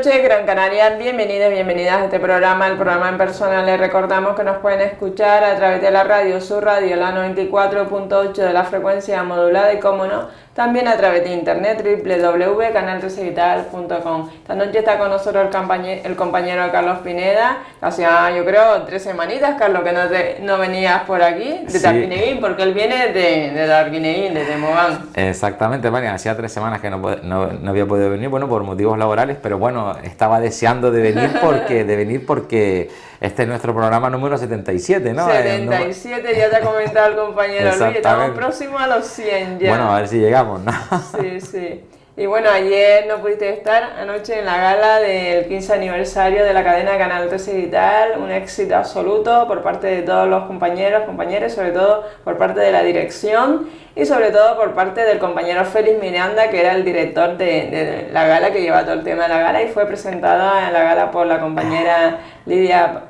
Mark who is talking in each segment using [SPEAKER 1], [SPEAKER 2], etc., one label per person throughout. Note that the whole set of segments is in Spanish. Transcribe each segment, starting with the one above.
[SPEAKER 1] noches, Gran Canaria, bienvenidos, bienvenidas a este programa, el programa en persona. Les recordamos que nos pueden escuchar a través de la radio, su radio, la 94.8 de la frecuencia modulada y, como no, también a través de internet, www.canal13digital.com. Esta noche está con nosotros el compañero Carlos Pineda. Hacía, yo creo, 3 semanitas, Carlos, que no venías por aquí, de Targuineguín, porque él viene de Targuineguín, de Mogán.
[SPEAKER 2] Exactamente, María, hacía 3 semanas que no había podido venir, bueno, por motivos laborales, pero bueno, estaba deseando de venir porque este es nuestro programa número 77, ¿no?
[SPEAKER 1] 77, ya te ha comentado el compañero Luis, estamos próximos a los 100 ya.
[SPEAKER 2] Bueno, a ver si llegamos, ¿no?
[SPEAKER 1] Sí, sí. Y bueno, ayer no pudiste estar, anoche en la gala del 15 aniversario de la cadena Canal 13 Digital, un éxito absoluto por parte de todos los compañeros, compañeras, sobre todo por parte de la dirección y sobre todo por parte del compañero Félix Miranda, que era el director de la gala, que lleva todo el tema de la gala, y fue presentada en la gala por la compañera Lidia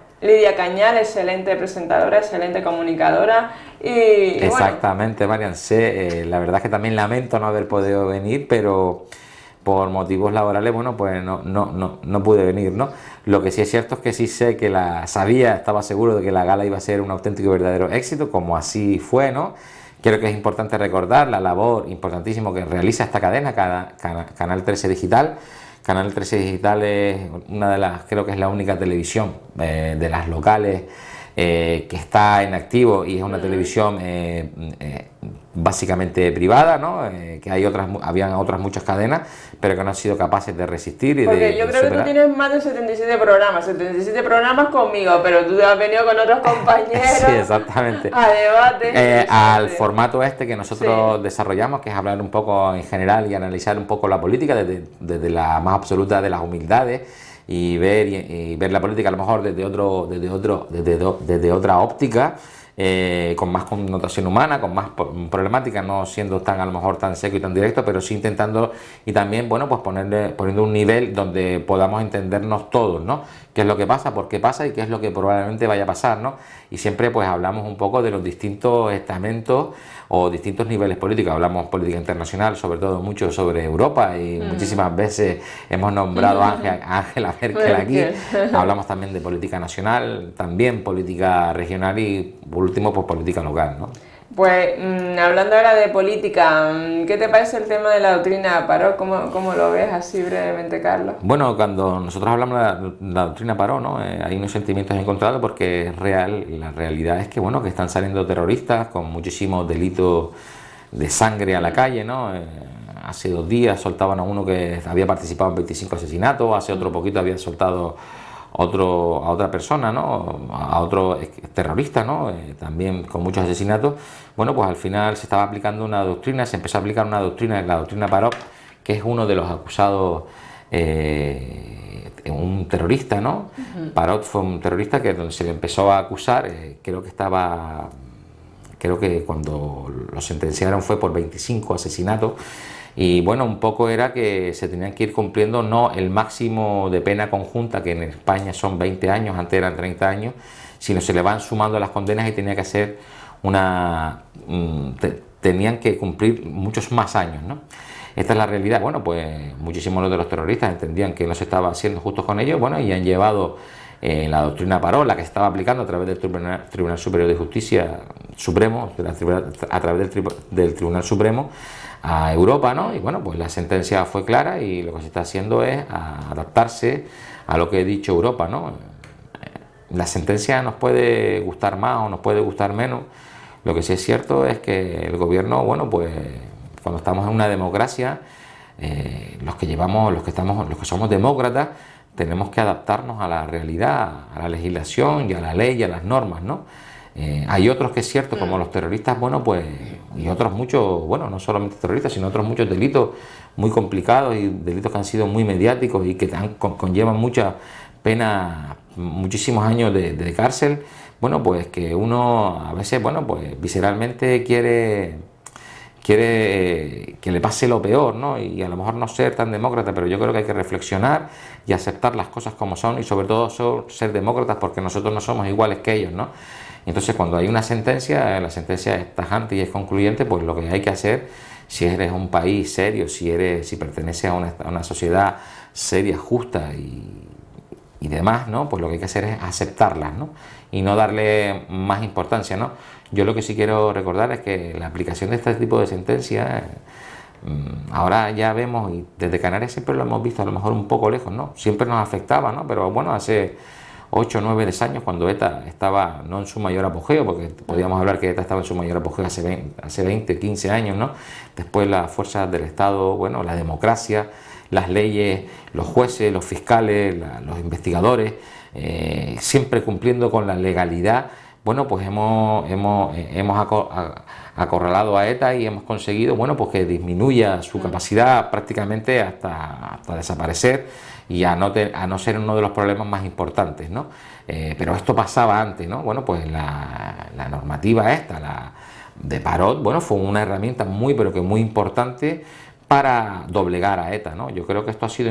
[SPEAKER 1] Cañal, excelente presentadora, excelente comunicadora.
[SPEAKER 2] Exactamente, bueno. Marian, la verdad es que también lamento no haber podido venir, pero por motivos laborales, bueno, pues no pude venir, ¿no? Lo que sí es cierto es que sí sé que estaba seguro de que la gala iba a ser un auténtico y verdadero éxito, como así fue, ¿no? Creo que es importante recordar la labor importantísima que realiza esta cadena, Canal 13 Digital. Canal 13 Digital es creo que es la única televisión de las locales que está en activo, y es una televisión básicamente privada, ¿no? Que habían otras muchas cadenas, pero que no han sido capaces de resistir
[SPEAKER 1] Porque yo creo que tú tienes más de 77 programas conmigo, pero tú has venido con otros compañeros.
[SPEAKER 2] Sí, exactamente.
[SPEAKER 1] A debate.
[SPEAKER 2] Al formato que nosotros desarrollamos, que es hablar un poco en general y analizar un poco la política desde la más absoluta de las humildades, y ver la política a lo mejor desde otra óptica, con más connotación humana, con más problemática, no siendo a lo mejor tan seco y tan directo, pero sí intentando, y también, bueno, pues poniendo un nivel donde podamos entendernos todos, ¿no? Qué es lo que pasa, por qué pasa y qué es lo que probablemente vaya a pasar, ¿no? Y siempre pues hablamos un poco de los distintos estamentos o distintos niveles políticos. Hablamos política internacional, sobre todo mucho sobre Europa, y muchísimas veces hemos nombrado a Angela Merkel aquí. Hablamos también de política nacional, también política regional y por último pues política local, ¿no?
[SPEAKER 1] Pues hablando ahora de política, ¿qué te parece el tema de la doctrina Parot? ¿Cómo lo ves así brevemente, Carlos?
[SPEAKER 2] Bueno, cuando nosotros hablamos de la doctrina Parot, ¿no? Hay unos sentimientos encontrados, porque es real. La realidad es que, bueno, que están saliendo terroristas con muchísimos delitos de sangre a la calle, ¿no? Hace 2 días soltaban a uno que había participado en 25 asesinatos, hace otro poquito habían soltado a otra persona, ¿no? A otro terrorista, ¿no? También con muchos asesinatos. Bueno, pues al final se estaba aplicando una doctrina, se empezó a aplicar una doctrina, la doctrina Parot, que es uno de los acusados, un terrorista, ¿no? Parot fue un terrorista donde se le empezó a acusar, creo que cuando lo sentenciaron fue por 25 asesinatos. Y bueno, un poco era que se tenían que ir cumpliendo no el máximo de pena conjunta, que en España son 20 años, antes eran 30 años, sino se le van sumando las condenas y tenía que hacer tenían que cumplir muchos más años, ¿no? Esta es la realidad. Bueno, pues muchísimos de los terroristas entendían que no se estaba haciendo justo con ellos, bueno, y han llevado la doctrina Parot, la que se estaba aplicando a través del Tribunal Superior de Justicia Supremo, a través del Tribunal Supremo, a Europa, ¿no? Y bueno, pues la sentencia fue clara, y lo que se está haciendo es adaptarse a lo que ha dicho Europa, ¿no? La sentencia nos puede gustar más o nos puede gustar menos. Lo que sí es cierto es que el gobierno, bueno, pues cuando estamos en una democracia, los que somos demócratas, tenemos que adaptarnos a la realidad, a la legislación y a la ley y a las normas, ¿no? Hay otros que es cierto, como los terroristas, bueno, pues, y otros muchos, bueno, no solamente terroristas, sino otros muchos delitos muy complicados y delitos que han sido muy mediáticos y que conllevan mucha pena, muchísimos años de cárcel. Bueno, pues que uno a veces, bueno, pues visceralmente quiere que le pase lo peor, ¿no? Y a lo mejor no ser tan demócrata, pero yo creo que hay que reflexionar y aceptar las cosas como son, y sobre todo ser demócratas, porque nosotros no somos iguales que ellos, ¿no? Entonces, cuando hay una sentencia, la sentencia es tajante y es concluyente, pues lo que hay que hacer, si eres un país serio, si perteneces a una sociedad serias, justas y demás, ¿no? Pues lo que hay que hacer es aceptarlas, ¿no? Y no darle más importancia, ¿no? Yo lo que sí quiero recordar es que la aplicación de este tipo de sentencias, ahora ya vemos, y desde Canarias siempre lo hemos visto a lo mejor un poco lejos, ¿no? Siempre nos afectaba, ¿no? Pero bueno, hace 8 o 9 años, cuando ETA estaba no en su mayor apogeo, porque podíamos hablar que ETA estaba en su mayor apogeo hace 20, 15 años, ¿no? Después las fuerzas del Estado, bueno, la democracia, las leyes, los jueces, los fiscales, los investigadores, siempre cumpliendo con la legalidad. Bueno, pues hemos acorralado a ETA y hemos conseguido, bueno, pues que disminuya su capacidad prácticamente hasta desaparecer y a no ser uno de los problemas más importantes, ¿no? Pero esto pasaba antes, ¿no? Bueno, pues la normativa esta, de Parot, bueno, fue una herramienta muy, pero que muy importante para doblegar a ETA, ¿no? Yo creo que esto ha sido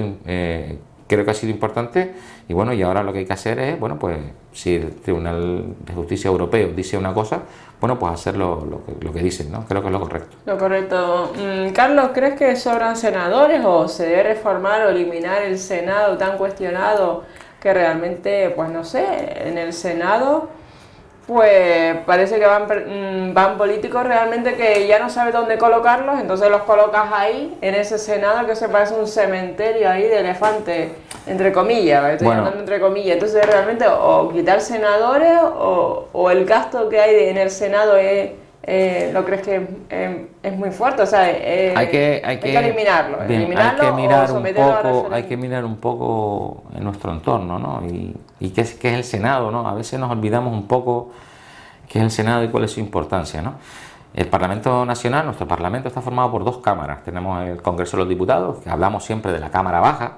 [SPEAKER 2] importante y bueno, y ahora lo que hay que hacer es, bueno, pues si el Tribunal de Justicia Europeo dice una cosa, bueno, pues hacer lo que dicen, ¿no? Creo que es lo correcto.
[SPEAKER 1] Lo correcto. Carlos, ¿crees que sobran senadores o se debe reformar o eliminar el Senado tan cuestionado que realmente, pues no sé, en el Senado pues parece que van políticos realmente que ya no sabes dónde colocarlos, entonces los colocas ahí, en ese Senado que se parece un cementerio ahí de elefantes, entre comillas, estoy hablando entre comillas. Entonces realmente o quitar senadores o el gasto que hay en el Senado ¿lo crees que es muy fuerte? O sea, hay que eliminarlo.
[SPEAKER 2] Hay que mirar un poco en nuestro entorno, ¿no? Y qué es el Senado, ¿no? A veces nos olvidamos un poco qué es el Senado y cuál es su importancia, ¿no? El Parlamento Nacional, nuestro Parlamento, está formado por 2 cámaras. Tenemos el Congreso de los Diputados, que hablamos siempre de la Cámara Baja.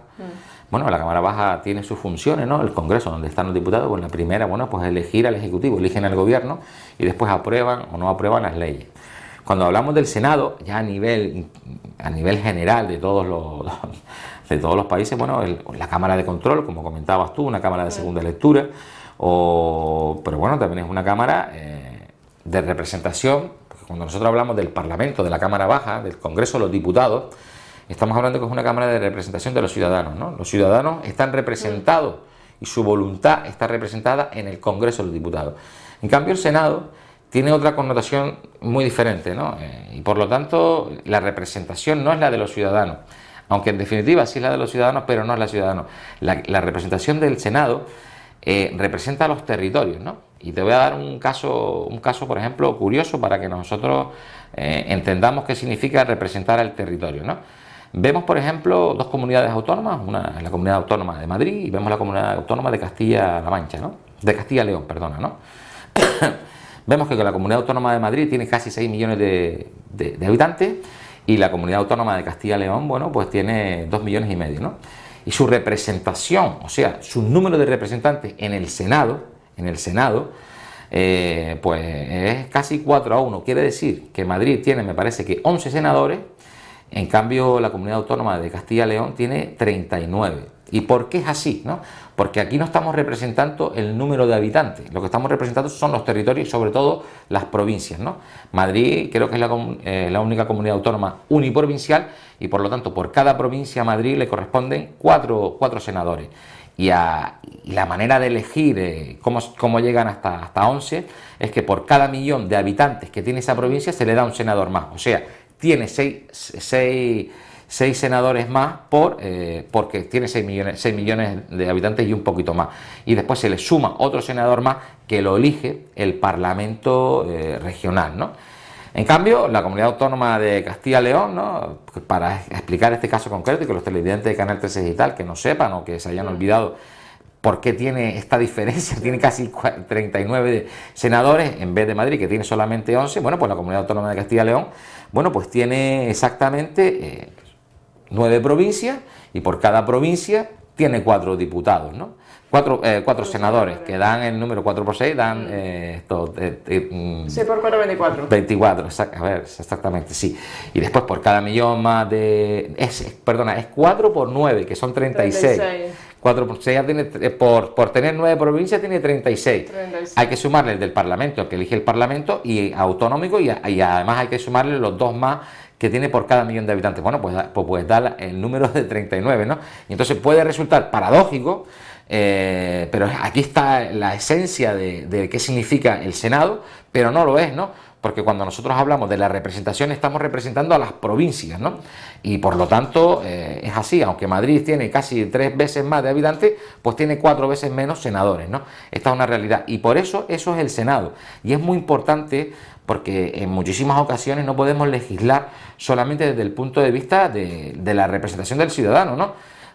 [SPEAKER 2] Bueno, la Cámara Baja tiene sus funciones, ¿no? El Congreso, donde están los diputados, pues la primera, bueno, pues elegir al Ejecutivo, eligen al Gobierno y después aprueban o no aprueban las leyes. Cuando hablamos del Senado, ya a nivel general de todos los países, bueno, la Cámara de Control, como comentabas tú, una Cámara de segunda lectura, pero bueno, también es una Cámara de representación, porque cuando nosotros hablamos del Parlamento, de la Cámara Baja, del Congreso de los Diputados, estamos hablando que es una Cámara de representación de los ciudadanos, ¿no? Los ciudadanos están representados y su voluntad está representada en el Congreso de los Diputados. En cambio, el Senado tiene otra connotación muy diferente, ¿no? Y por lo tanto, la representación no es la de los ciudadanos, aunque en definitiva sí es la de los ciudadanos, pero no es la de los ciudadanos. La representación del Senado representa a los territorios, ¿no? Y te voy a dar un caso, por ejemplo, curioso para que nosotros entendamos qué significa representar al territorio, ¿no? Vemos, por ejemplo, 2 comunidades autónomas, una es la Comunidad Autónoma de Madrid y vemos la Comunidad Autónoma de Castilla-La Mancha, ¿no? De Castilla-León, perdona, ¿no? Vemos que la Comunidad Autónoma de Madrid tiene casi 6 millones de habitantes y la Comunidad Autónoma de Castilla-León, bueno, pues tiene 2,5 millones, ¿no? Y su representación, o sea, su número de representantes en el Senado, pues es casi 4-1. Quiere decir que Madrid tiene, me parece que 11 senadores, en cambio la Comunidad Autónoma de Castilla-León tiene 39. ¿Y por qué es así, no? Porque aquí no estamos representando el número de habitantes, lo que estamos representando son los territorios y sobre todo las provincias, ¿no? Madrid creo que es la única comunidad autónoma uniprovincial y por lo tanto por cada provincia a Madrid le corresponden 4 senadores. Y la manera de elegir cómo llegan hasta 11 es que por cada millón de habitantes que tiene esa provincia se le da un senador más, o sea, tiene 6 senadores más porque tiene 6 millones de habitantes y un poquito más. Y después se le suma otro senador más que lo elige el Parlamento regional, ¿no? En cambio, la Comunidad Autónoma de Castilla-León, ¿no? Para explicar este caso concreto y que los televidentes de Canal 13 Digital que no sepan o que se hayan olvidado por qué tiene esta diferencia, tiene casi 39 senadores en vez de Madrid, que tiene solamente 11, bueno, pues la Comunidad Autónoma de Castilla-León, bueno, pues tiene exactamente 9 provincias y por cada provincia tiene 4 diputados, ¿no? 4 senadores, que dan el número 4 por 6, dan
[SPEAKER 1] 6 por 4, 24.
[SPEAKER 2] 24, a ver, exactamente, sí. Y después por cada millón más es 4 por 9, que son 36. 4 por 6 ya tiene, por tener 9 provincias tiene 36. Hay que sumarle el del Parlamento, el que elige el Parlamento, y autonómico, y además hay que sumarle los 2 más que tiene por cada millón de habitantes. Bueno, pues da el número de 39, ¿no? Y entonces puede resultar paradójico, pero aquí está la esencia de qué significa el Senado, pero no lo es, ¿no? Porque cuando nosotros hablamos de la representación estamos representando a las provincias, ¿no? Y por lo tanto es así, aunque Madrid tiene casi 3 veces más de habitantes, pues tiene 4 veces menos senadores, ¿no? Esta es una realidad y por eso es el Senado. Y es muy importante porque en muchísimas ocasiones no podemos legislar solamente desde el punto de vista de la representación del ciudadano, ¿no?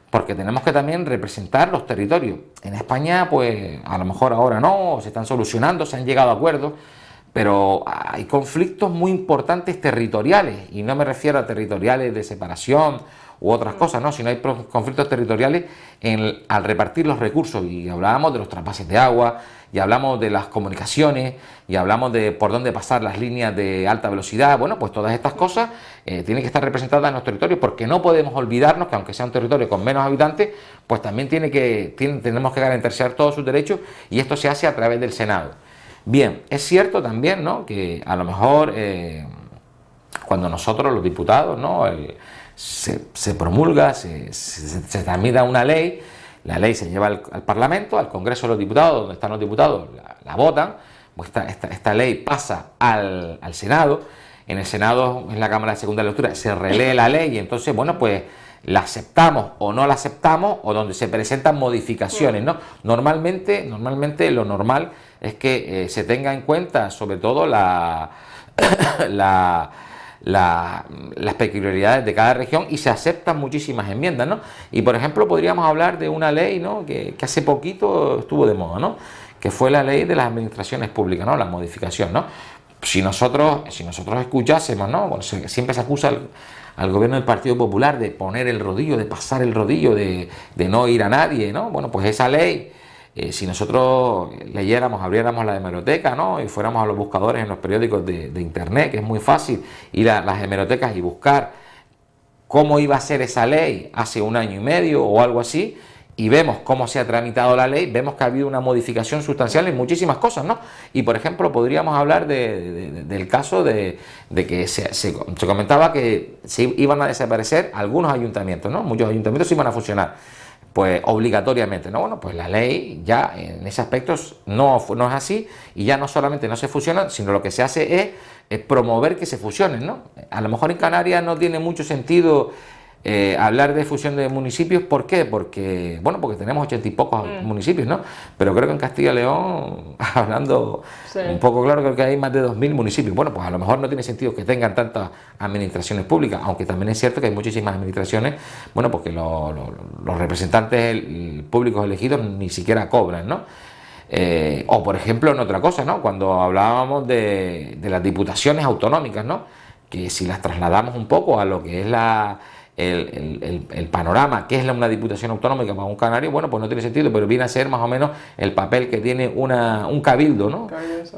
[SPEAKER 2] Porque tenemos que también representar los territorios. En España, pues a lo mejor ahora no, se están solucionando, se han llegado a acuerdos, pero hay conflictos muy importantes territoriales, y no me refiero a territoriales de separación u otras cosas, no, sino hay conflictos territoriales al repartir los recursos, y hablábamos de los trasvases de agua, y hablamos de las comunicaciones, y hablamos de por dónde pasar las líneas de alta velocidad. Bueno, pues todas estas cosas tienen que estar representadas en los territorios, porque no podemos olvidarnos que aunque sea un territorio con menos habitantes, pues también tenemos que garantizar todos sus derechos, y esto se hace a través del Senado. Bien, es cierto también, ¿no?, que a lo mejor cuando nosotros los diputados, ¿no?, se promulga, se tramita una ley, la ley se lleva al Parlamento, al Congreso de los Diputados, donde están los diputados, la votan, pues esta ley pasa al Senado. En el Senado, en la Cámara de Segunda Lectura, se relee la ley y entonces, bueno, pues la aceptamos o no la aceptamos, o donde se presentan modificaciones, ¿no? Normalmente lo normal es que se tenga en cuenta sobre todo las peculiaridades de cada región, y se aceptan muchísimas enmiendas, ¿no? Y por ejemplo podríamos hablar de una ley, ¿no?, que hace poquito estuvo de moda, ¿no?, que fue la ley de las administraciones públicas, ¿no?, la modificación, ¿no? Si nosotros escuchásemos, ¿no?, bueno, siempre se acusa al gobierno del Partido Popular de poner el rodillo, de pasar el rodillo, de no ir a nadie, ¿no? Bueno, pues esa ley, si nosotros abriéramos la hemeroteca, ¿no?, y fuéramos a los buscadores en los periódicos de internet, que es muy fácil ir a las hemerotecas y buscar cómo iba a ser esa ley hace 1 año y medio o algo así, y vemos cómo se ha tramitado la ley, vemos que ha habido una modificación sustancial en muchísimas cosas, ¿no? Y por ejemplo podríamos hablar del caso de que se comentaba que se iban a desaparecer algunos ayuntamientos, ¿no? Muchos ayuntamientos se iban a fusionar, pues obligatoriamente, ¿no? Bueno, pues la ley ya en ese aspecto no es así, y ya no solamente no se fusionan, sino lo que se hace es promover que se fusionen, ¿no? A lo mejor en Canarias no tiene mucho sentido hablar de fusión de municipios. ¿Por qué? Porque tenemos 80 y pocos municipios, ¿no? Pero creo que en Castilla y León, hablando un poco claro, creo que hay más de 2.000 municipios. Bueno, pues a lo mejor no tiene sentido que tengan tantas administraciones públicas, aunque también es cierto que hay muchísimas administraciones, bueno, porque los representantes públicos elegidos ni siquiera cobran, ¿no? O por ejemplo en otra cosa, ¿no?, cuando hablábamos de las diputaciones autonómicas, ¿no?, que si las trasladamos un poco a lo que es el panorama, que es una diputación autonómica para un canario, bueno, pues no tiene sentido, pero viene a ser más o menos el papel que tiene un cabildo, ¿no?,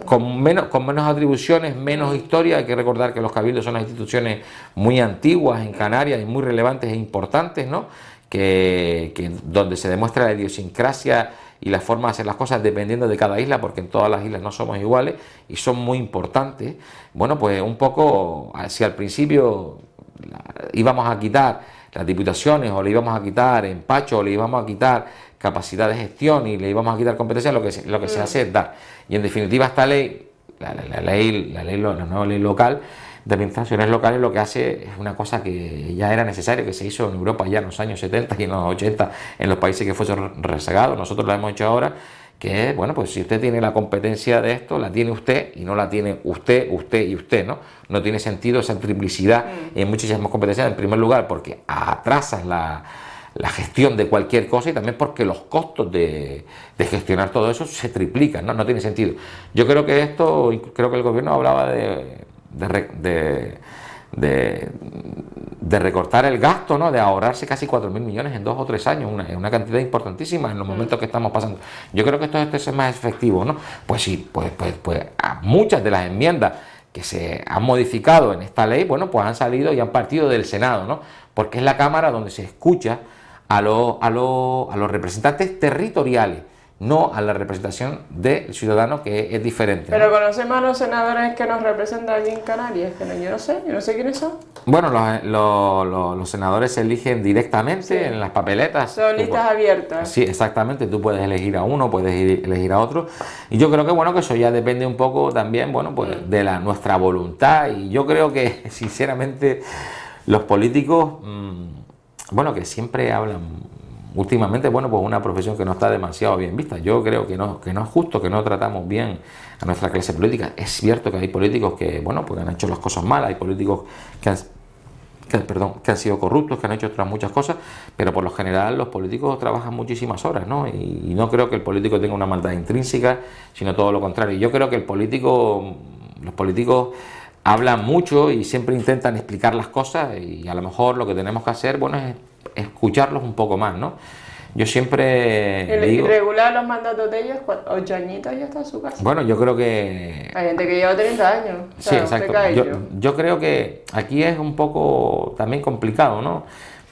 [SPEAKER 2] con menos atribuciones, menos historia. Hay que recordar que los cabildos son las instituciones muy antiguas en Canarias y muy relevantes e importantes, ¿no?, que donde se demuestra la idiosincrasia y la forma de hacer las cosas dependiendo de cada isla, porque en todas las islas no somos iguales y son muy importantes. Bueno, pues un poco, si al principio íbamos a quitar las diputaciones, o le íbamos a quitar empacho, o le íbamos a quitar capacidad de gestión y le íbamos a quitar competencia, lo que se hace es dar. Y en definitiva esta ley, la nueva ley local de administraciones locales, lo que hace es una cosa que ya era necesaria, que se hizo en Europa ya en los años 70 y en los 80 en los países que fueron rezagados. Nosotros lo hemos hecho ahora, que es, bueno, pues si usted tiene la competencia de esto, la tiene usted, y no la tiene usted y usted, ¿no? No tiene sentido esa triplicidad en muchísimas competencias, en primer lugar porque atrasas la gestión de cualquier cosa, y también porque los costos de gestionar todo eso se triplican, ¿no? No tiene sentido. Yo creo que creo que el gobierno hablaba de recortar el gasto, ¿no?, de ahorrarse casi 4.000 millones en 2 o 3 años, una cantidad importantísima en los momentos que estamos pasando. Yo creo que esto es más efectivo, ¿no? Pues sí, pues a muchas de las enmiendas que se han modificado en esta ley, bueno, pues han salido y han partido del Senado, ¿no?, porque es la Cámara donde se escucha a los representantes territoriales, no a la representación del ciudadano, que es diferente.
[SPEAKER 1] Pero conocemos a los senadores que nos representan aquí en Canarias, que no, yo no sé quiénes son.
[SPEAKER 2] Bueno, los senadores se eligen directamente en las papeletas.
[SPEAKER 1] Son listas abiertas.
[SPEAKER 2] Sí, exactamente. Tú puedes elegir a uno, puedes elegir a otro. Y yo creo que bueno, que eso ya depende un poco también, bueno, pues de nuestra voluntad. Y yo creo que, sinceramente, los políticos, bueno, que siempre hablan últimamente, bueno, pues una profesión que no está demasiado bien vista. Yo creo que no es justo, que no tratamos bien a nuestra clase política. Es cierto que hay políticos que, bueno, pues han hecho las cosas mal, hay políticos que han sido corruptos, que han hecho otras muchas cosas, pero por lo general los políticos trabajan muchísimas horas, ¿no? Y no creo que el político tenga una maldad intrínseca, sino todo lo contrario. Yo creo que los políticos hablan mucho y siempre intentan explicar las cosas, y a lo mejor lo que tenemos que hacer, bueno, es escucharlos un poco más, ¿no? Yo siempre digo...
[SPEAKER 1] Irregular los mandatos de ellos, 8 añitos ya está en su casa.
[SPEAKER 2] Bueno, yo creo que...
[SPEAKER 1] Hay gente que lleva 30 años. O sea,
[SPEAKER 2] sí, exacto. Yo creo que aquí es un poco también complicado, ¿no?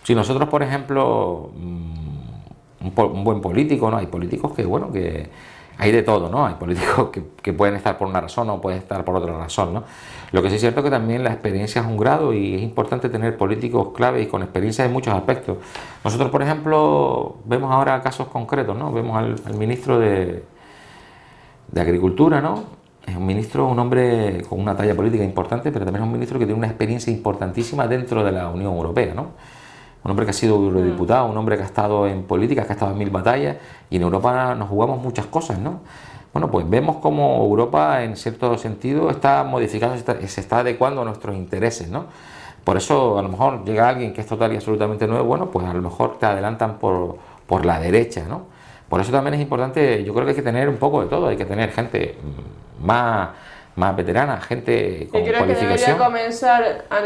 [SPEAKER 2] Si nosotros, por ejemplo, un buen político, ¿no? Hay políticos que, bueno, que hay de todo, ¿no? Hay políticos que pueden estar por una razón o pueden estar por otra razón, ¿no? Lo que sí es cierto es que también la experiencia es un grado y es importante tener políticos clave y con experiencia en muchos aspectos. Nosotros, por ejemplo, vemos ahora casos concretos, ¿no? Vemos al ministro de Agricultura, ¿no? Es un ministro, un hombre con una talla política importante, pero también es un ministro que tiene una experiencia importantísima dentro de la Unión Europea, ¿no? Un hombre que ha sido eurodiputado, un hombre que ha estado en política, que ha estado en 1000 batallas, y en Europa nos jugamos muchas cosas, ¿no? Bueno, pues vemos cómo Europa, en cierto sentido, está modificando, se está adecuando a nuestros intereses, ¿no? Por eso, a lo mejor llega alguien que es total y absolutamente nuevo, bueno, pues a lo mejor te adelantan por la derecha, ¿no? Por eso también es importante, yo creo que hay que tener un poco de todo, hay que tener gente más veterana, gente con
[SPEAKER 1] cualificación.
[SPEAKER 2] ¿Crees que debería
[SPEAKER 1] comenzar a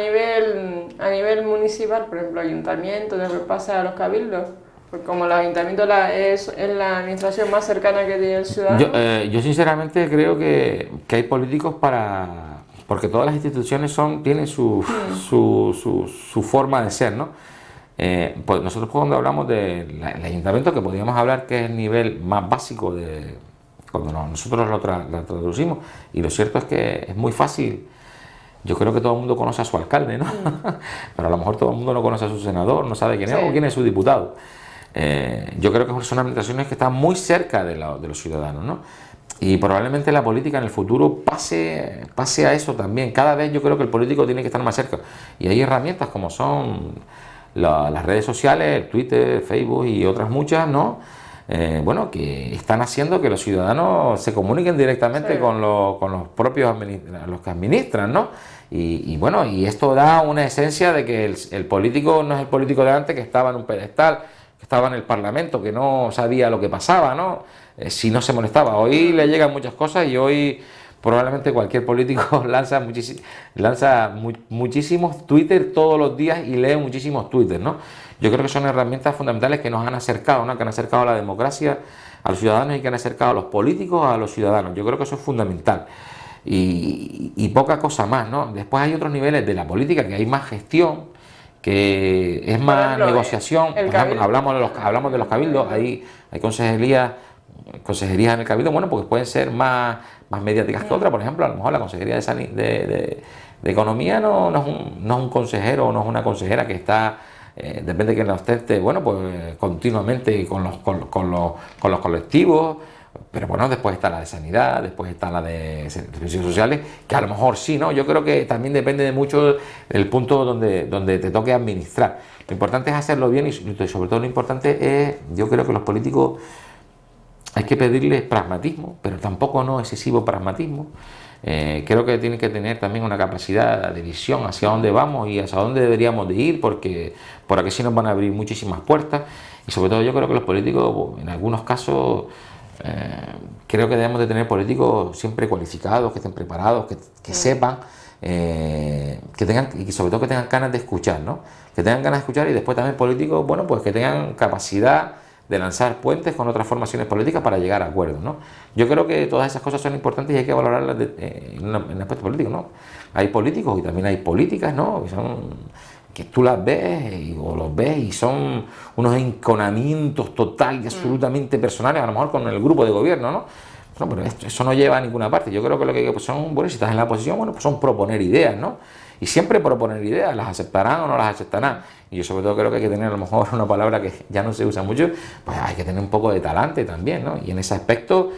[SPEAKER 1] nivel municipal, por ejemplo, ayuntamiento, después pasa a los cabildos? Pues como el ayuntamiento es la administración más cercana que tiene el ciudadano.
[SPEAKER 2] Yo sinceramente creo que hay políticos porque todas las instituciones tienen su forma de ser, ¿no? Pues nosotros cuando hablamos del ayuntamiento, que podríamos hablar que es el nivel más básico cuando nosotros lo traducimos, y lo cierto es que es muy fácil. Yo creo que todo el mundo conoce a su alcalde, ¿no? Pero a lo mejor todo el mundo no conoce a su senador, no sabe quién es o quién es su diputado. Yo creo que son administraciones que están muy cerca de los ciudadanos, ¿no? Y probablemente la política en el futuro pase a eso también. Cada vez yo creo que el político tiene que estar más cerca. Y hay herramientas como son las redes sociales, Twitter, Facebook y otras muchas, ¿no? Bueno, que están haciendo que los ciudadanos se comuniquen directamente con los propios los que administran, ¿no? Y bueno, y esto da una esencia de que el político no es el político de antes, que estaba en un pedestal, que estaba en el Parlamento, que no sabía lo que pasaba, ¿no? Si no se molestaba. Hoy le llegan muchas cosas y hoy probablemente cualquier político lanza muchísimos Twitter todos los días y lee muchísimos Twitter, ¿no? Yo creo que son herramientas fundamentales que nos han acercado, ¿no? Que han acercado a la democracia a los ciudadanos y que han acercado a los políticos a los ciudadanos. Yo creo que eso es fundamental. Y poca cosa más, ¿no? Después hay otros niveles de la política que hay más gestión, que es más negociación. Por ejemplo, hablamos de los cabildos, hay consejerías en el cabildo, bueno, porque pueden ser más mediáticas que otras. Por ejemplo, a lo mejor la consejería de Economía no es un consejero o no es una consejera que está, depende de que la ostente, bueno, pues continuamente con los colectivos. Pero bueno, después está la de Sanidad, después está la de Servicios Sociales, que a lo mejor sí, ¿no? Yo creo que también depende de mucho el punto donde te toque administrar. Lo importante es hacerlo bien y sobre todo lo importante es, yo creo que los políticos hay que pedirles pragmatismo, pero tampoco no excesivo pragmatismo. Creo que tienen que tener también una capacidad de visión hacia dónde vamos y hacia dónde deberíamos de ir, porque por aquí sí nos van a abrir muchísimas puertas. Y sobre todo yo creo que los políticos, en algunos casos, creo que debemos de tener políticos siempre cualificados, que estén preparados, que sepan, que tengan, y sobre todo que tengan ganas de escuchar, ¿no? Que tengan ganas de escuchar, y después también políticos, bueno, pues que tengan capacidad de lanzar puentes con otras formaciones políticas para llegar a acuerdos, ¿no? Yo creo que todas esas cosas son importantes y hay que valorarlas en el aspecto político, ¿no? Hay políticos y también hay políticas, ¿no? que tú las ves o los ves y son unos enconamientos total y absolutamente personales, a lo mejor con el grupo de gobierno, ¿no? No, pero eso no lleva a ninguna parte. Yo creo que lo que pues son, bueno, si estás en la oposición, bueno, pues son proponer ideas, ¿no? Y siempre proponer ideas, las aceptarán o no las aceptarán. Y yo sobre todo creo que hay que tener a lo mejor una palabra que ya no se usa mucho, pues hay que tener un poco de talante también, ¿no? Y en ese aspecto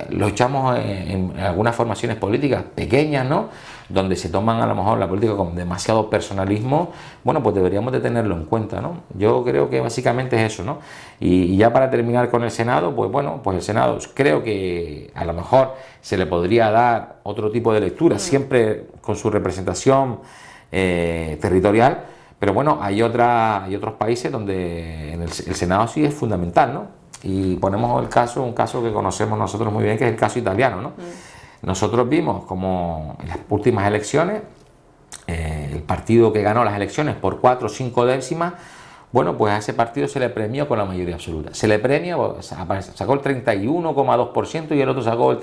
[SPEAKER 2] lo echamos en algunas formaciones políticas pequeñas, ¿no? Donde se toman a lo mejor la política con demasiado personalismo, bueno, pues deberíamos de tenerlo en cuenta, ¿no? Yo creo que básicamente es eso, ¿no? Y ya para terminar con el Senado, pues bueno, pues el Senado creo que a lo mejor se le podría dar otro tipo de lectura, siempre con su representación territorial, pero bueno, hay otros países donde el Senado sí es fundamental, ¿no? Y ponemos un caso que conocemos nosotros muy bien, que es el caso italiano, ¿no? Nosotros vimos como en las últimas elecciones, el partido que ganó las elecciones por 4 o 5 décimas, bueno, pues a ese partido se le premió con la mayoría absoluta. Se le premia, sacó el 31,2% y el otro sacó el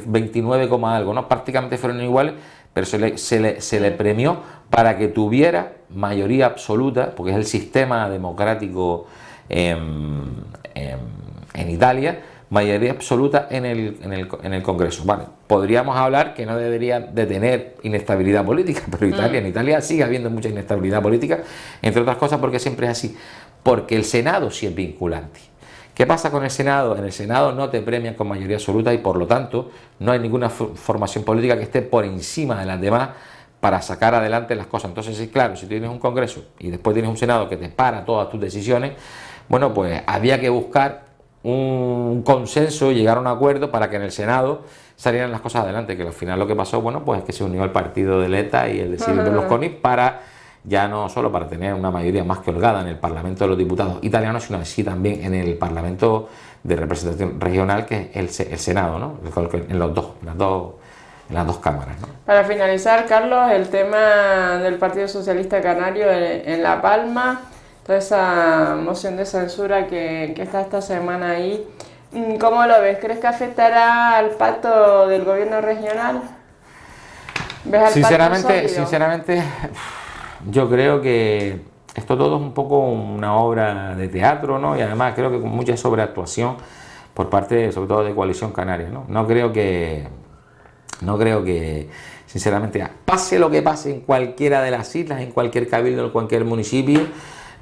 [SPEAKER 2] 29, algo, ¿no? Prácticamente fueron iguales, pero se le premió para que tuviera mayoría absoluta, porque es el sistema democrático en Italia, mayoría absoluta en el Congreso. Vale, podríamos hablar que no debería de tener inestabilidad política, pero en Italia sigue habiendo mucha inestabilidad política, entre otras cosas porque siempre es así, porque el Senado sí es vinculante. ¿Qué pasa con el Senado? En el Senado no te premian con mayoría absoluta y por lo tanto no hay ninguna formación política que esté por encima de las demás para sacar adelante las cosas. Entonces, sí, claro, si tienes un Congreso y después tienes un Senado que te para todas tus decisiones, bueno, pues había que buscar un consenso y llegar a un acuerdo para que en el Senado salieran las cosas adelante, que al final lo que pasó, bueno, pues es que se unió el partido de Letta y el de Silvio Berlusconi para, ya no solo para tener una mayoría más que holgada en el Parlamento de los Diputados italianos, sino así también en el Parlamento de Representación Regional, que es el Senado, ¿no? En las dos cámaras, ¿no?
[SPEAKER 1] Para finalizar, Carlos, el tema del Partido Socialista Canario en La Palma, toda esa moción de censura que está esta semana ahí, ¿cómo lo ves? ¿Crees que afectará al pacto del gobierno regional? ¿Ves al
[SPEAKER 2] sinceramente, yo creo que esto todo es un poco una obra de teatro, ¿no? Y además creo que con mucha sobreactuación por parte, sobre todo, de Coalición Canaria, ¿no? No creo que, sinceramente, pase lo que pase en cualquiera de las islas, en cualquier cabildo, en cualquier municipio,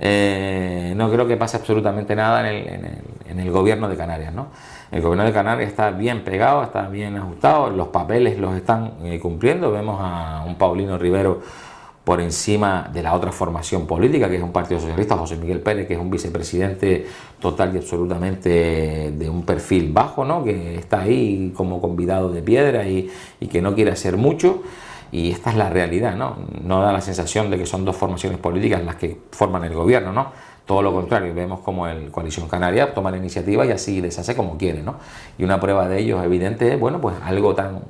[SPEAKER 2] no creo que pase absolutamente nada en el gobierno de Canarias, ¿no? El gobierno de Canarias está bien pegado, está bien ajustado, los papeles los están cumpliendo. Vemos a un Paulino Rivero por encima de la otra formación política, que es un Partido Socialista, José Miguel Pérez, que es un vicepresidente total y absolutamente de un perfil bajo, ¿no? Que está ahí como convidado de piedra y que no quiere hacer mucho. Y esta es la realidad, ¿no? No da la sensación de que son dos formaciones políticas las que forman el gobierno, ¿no? Todo lo contrario, vemos como el Coalición Canaria toma la iniciativa y así deshace como quiere, ¿no? Y una prueba de ello evidente es, bueno, pues algo tan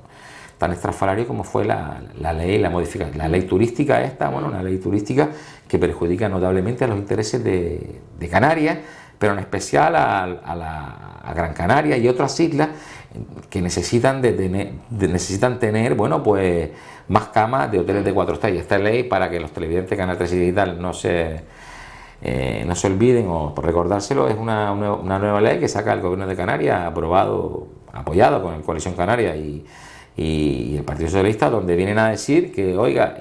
[SPEAKER 2] estrafalario como fue la ley turística esta, bueno, una ley turística que perjudica notablemente a los intereses de Canarias, pero en especial a Gran Canaria y otras islas que necesitan tener, bueno, pues más camas de hoteles de 4 estrellas. Esta ley, para que los televidentes de Canal 13 Digital no se olviden, o por recordárselo, es una nueva ley que saca el gobierno de Canarias, apoyado con la Coalición Canaria y el Partido Socialista, donde vienen a decir que, oiga,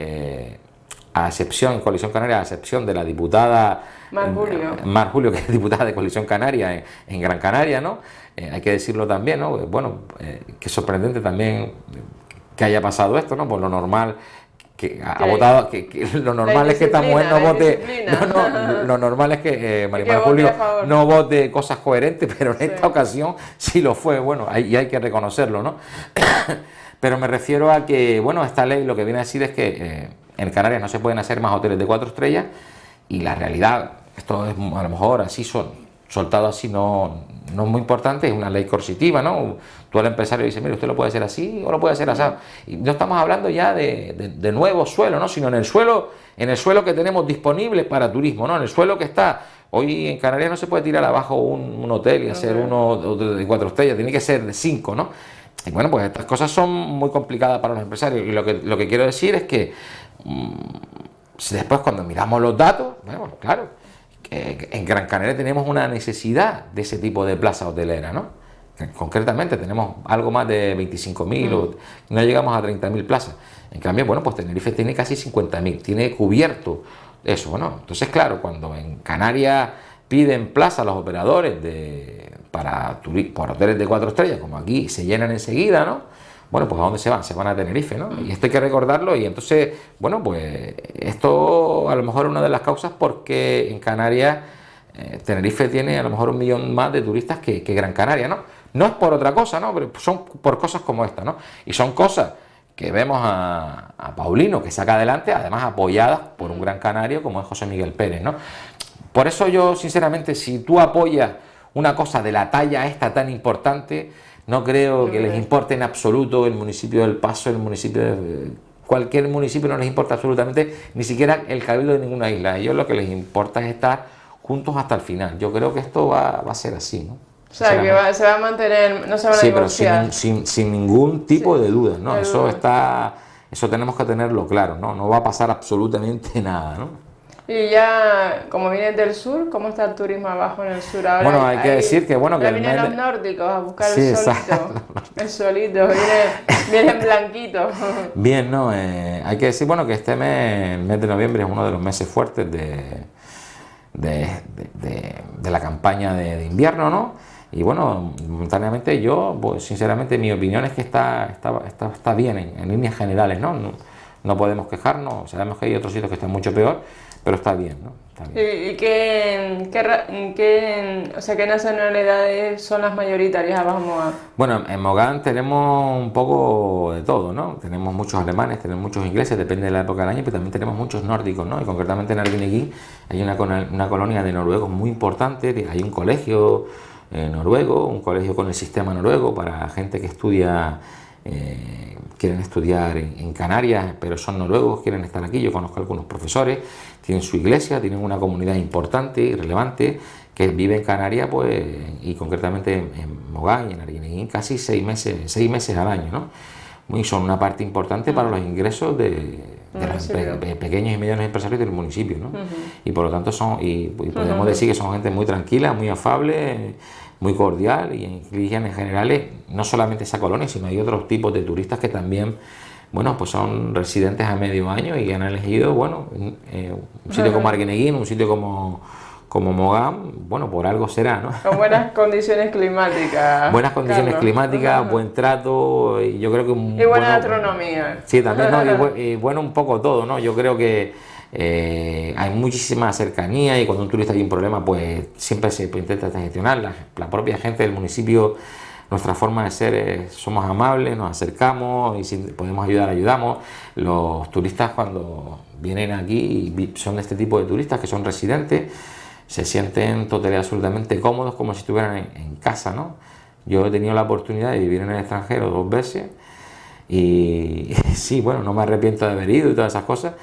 [SPEAKER 2] Coalición Canaria, a excepción de la diputada Mar Julio, que es diputada de Coalición Canaria en Gran Canaria, ¿no? Hay que decirlo también, ¿no? Bueno, que es sorprendente también que haya pasado esto, ¿no? Pues lo normal lo normal es que esta mujer no vote, lo normal es que Mar Julio no vote cosas coherentes, pero en esta ocasión sí lo fue, bueno, y hay que reconocerlo, ¿no? Pero me refiero a que, bueno, esta ley lo que viene a decir es que en Canarias no se pueden hacer más hoteles de 4 estrellas y la realidad, esto es a lo mejor así soltado así, no es muy importante, es una ley coercitiva, ¿no? Tú al empresario dices, mire, usted lo puede hacer así o lo puede hacer así. Y no estamos hablando ya de nuevo suelo, ¿no? Sino en el suelo que tenemos disponible para turismo, ¿no? En el suelo que está. Hoy en Canarias no se puede tirar abajo un hotel y hacer uno de 4 estrellas, tiene que ser de 5, ¿no? Y bueno, pues estas cosas son muy complicadas para los empresarios y lo que quiero decir es que después cuando miramos los datos, bueno, claro, que en Gran Canaria tenemos una necesidad de ese tipo de plaza hotelera, ¿no? Concretamente tenemos algo más de 25.000 o no llegamos a 30.000 plazas. En cambio, bueno, pues Tenerife tiene casi 50.000, tiene cubierto eso, ¿no? Entonces, claro, cuando en Canarias piden plaza a los operadores por hoteles de 4 estrellas, como aquí se llenan enseguida, ¿no? Bueno, pues ¿a dónde se van? Se van a Tenerife, ¿no? Y esto hay que recordarlo y entonces, bueno, pues esto a lo mejor es una de las causas porque en Canarias Tenerife tiene a lo mejor 1 millón más de turistas que Gran Canaria, ¿no? No es por otra cosa, ¿no? Pero son por cosas como esta, ¿no? Y son cosas que vemos a Paulino que saca adelante, además apoyadas por un gran canario como es José Miguel Pérez, ¿no? Por eso yo, sinceramente, si tú apoyas una cosa de la talla esta tan importante, no creo que les importe en absoluto el municipio del Paso, el municipio de... Cualquier municipio no les importa absolutamente, ni siquiera el cabildo de ninguna isla. A ellos lo que les importa es estar juntos hasta el final. Yo creo que esto va a ser así, ¿no?
[SPEAKER 1] O sea, que se va a mantener, no se van a divorciar.
[SPEAKER 2] Pero sin ningún tipo de duda, ¿no? Eso tenemos que tenerlo claro, ¿no? No va a pasar absolutamente nada, ¿no?
[SPEAKER 1] Y ya, como vienes del sur, ¿cómo está el turismo abajo en el sur ahora?
[SPEAKER 2] Bueno, hay que decir que, bueno, que
[SPEAKER 1] vienen los nórdicos a buscar el solito. El solito, vienen blanquitos.
[SPEAKER 2] Bien, ¿no? Hay que decir, bueno, que este mes, el mes de noviembre, es uno de los meses fuertes de la campaña de invierno, ¿no? Y bueno, momentáneamente yo, pues sinceramente mi opinión es que está bien en líneas generales, ¿no? No podemos quejarnos, sabemos que hay otros sitios que están mucho peor, pero está bien, ¿no? Está bien.
[SPEAKER 1] ¿Y qué nacionalidades son las mayoritarias abajo en Mogán?
[SPEAKER 2] Bueno, en Mogán tenemos un poco de todo, ¿no? Tenemos muchos alemanes, tenemos muchos ingleses, depende de la época del año, pero también tenemos muchos nórdicos, ¿no? Y concretamente en Arguineguín hay una colonia de noruegos muy importante, hay un colegio noruego, un colegio con el sistema noruego para gente que estudia, quieren estudiar en Canarias, pero son noruegos, quieren estar aquí. Yo conozco a algunos profesores, tienen su iglesia, tienen una comunidad importante y relevante que vive en Canarias, pues, y concretamente en Mogán y en Arguineguín casi 6 meses al año, ¿no? Y son una parte importante para los ingresos de los pequeños y medianos empresarios del municipio, ¿no? Y por lo tanto podemos decir que son gente muy tranquila, muy afable, muy cordial, y en líneas generales no solamente esa colonia, sino hay otros tipos de turistas que también, bueno, pues son residentes a medio año y que han elegido, bueno, un sitio como Arguineguín, un sitio como Mogán, bueno, por algo será, ¿no?
[SPEAKER 1] Con buenas condiciones climáticas.
[SPEAKER 2] Buenas condiciones climáticas, buen trato, y yo creo que...
[SPEAKER 1] Y buena gastronomía.
[SPEAKER 2] Sí, también, ¿no? Y bueno, un poco todo, ¿no? Yo creo que hay muchísima cercanía y cuando un turista hay un problema, pues siempre se intenta gestionar. La propia gente del municipio, nuestra forma de ser es, somos amables, nos acercamos y si podemos ayudar, ayudamos. Los turistas cuando vienen aquí y son de este tipo de turistas que son residentes, se sienten total y absolutamente cómodos como si estuvieran en casa, ¿no? Yo he tenido la oportunidad de vivir en el extranjero 2 veces y sí, bueno, no me arrepiento de haber ido y todas esas cosas,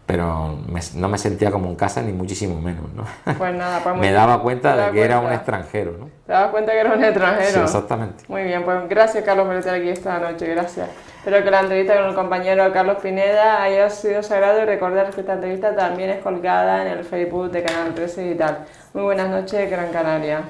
[SPEAKER 2] pero no me sentía como en casa ni muchísimo menos, ¿no?
[SPEAKER 1] Pues nada, pues
[SPEAKER 2] me daba cuenta de que era un extranjero, ¿no?
[SPEAKER 1] ¿Te dabas cuenta que era un extranjero?
[SPEAKER 2] Sí, exactamente.
[SPEAKER 1] Muy bien, pues gracias Carlos por estar aquí esta noche, gracias. Espero que la entrevista con el compañero Carlos Pineda haya sido sagrado y recordar que esta entrevista también es colgada en el Facebook de Canal 13 y tal. Muy buenas noches, Gran Canaria.